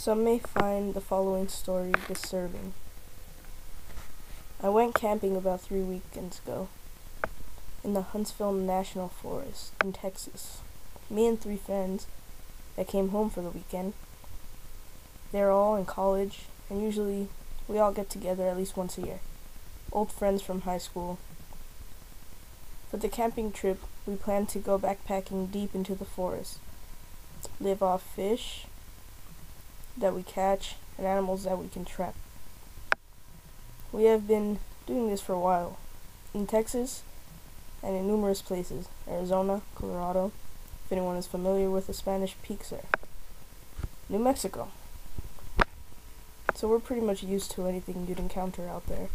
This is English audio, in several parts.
Some may find the following story disturbing. I went camping about 3 weekends ago in the Huntsville National Forest in Texas. Me and 3 friends that came home for the weekend. They're all in college, and usually we all get together at least once a year. Old friends from high school. For the camping trip, we planned to go backpacking deep into the forest, live off fish that we catch and animals that we can trap. We have been doing this for a while, in Texas and in numerous places, Arizona, Colorado, if anyone is familiar with the Spanish peaks there, New Mexico. So we're pretty much used to anything you'd encounter out there.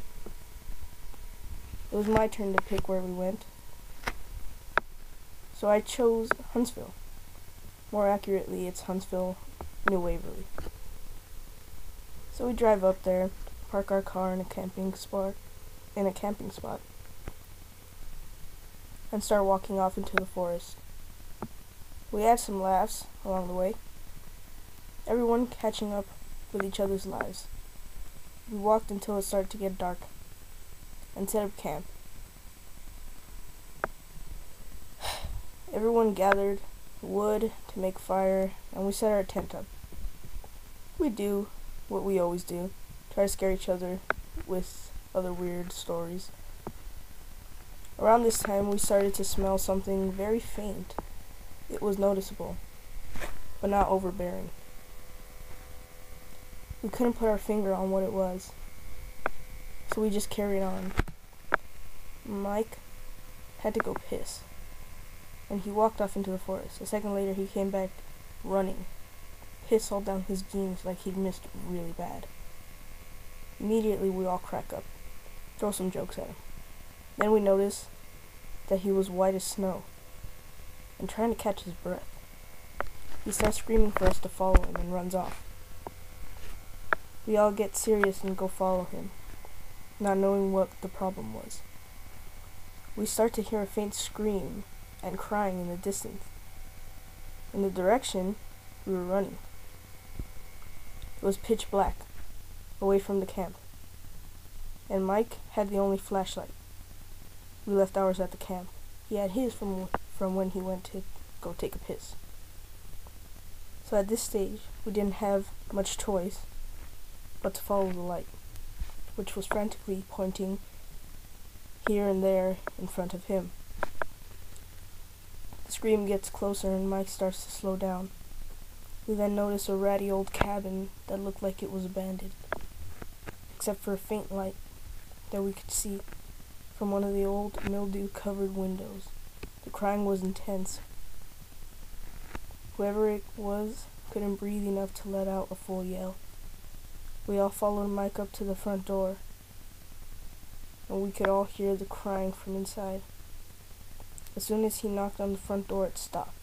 It was my turn to pick where we went, so I chose Huntsville. More accurately, it's Huntsville, New Waverly. So we drive up there, park our car in a camping spot, and start walking off into the forest. We had some laughs along the way, everyone catching up with each other's lives. We walked until it started to get dark, and set up camp. Everyone gathered wood to make fire, and we set our tent up. We do what we always do, try to scare each other with other weird stories. Around this time, we started to smell something very faint. It was noticeable, but not overbearing. We couldn't put our finger on what it was, so we just carried on. Mike had to go piss, and he walked off into the forest. A second later, he came back running, piss all down his jeans like he'd missed really bad. Immediately, we all crack up, throw some jokes at him. Then we notice that he was white as snow and trying to catch his breath. He starts screaming for us to follow him and runs off. We all get serious and go follow him, not knowing what the problem was. We start to hear a faint scream and crying in the distance, in the direction we were running. It was pitch black, away from the camp, and Mike had the only flashlight. We left ours at the camp. He had his from when he went to go take a piss. So at this stage, we didn't have much choice but to follow the light, which was frantically pointing here and there in front of him. The scream gets closer and Mike starts to slow down. We then notice a ratty old cabin that looked like it was abandoned, except for a faint light that we could see from one of the old mildew-covered windows. The crying was intense. Whoever it was couldn't breathe enough to let out a full yell. We all followed Mike up to the front door, and we could all hear the crying from inside. As soon as he knocked on the front door, it stopped.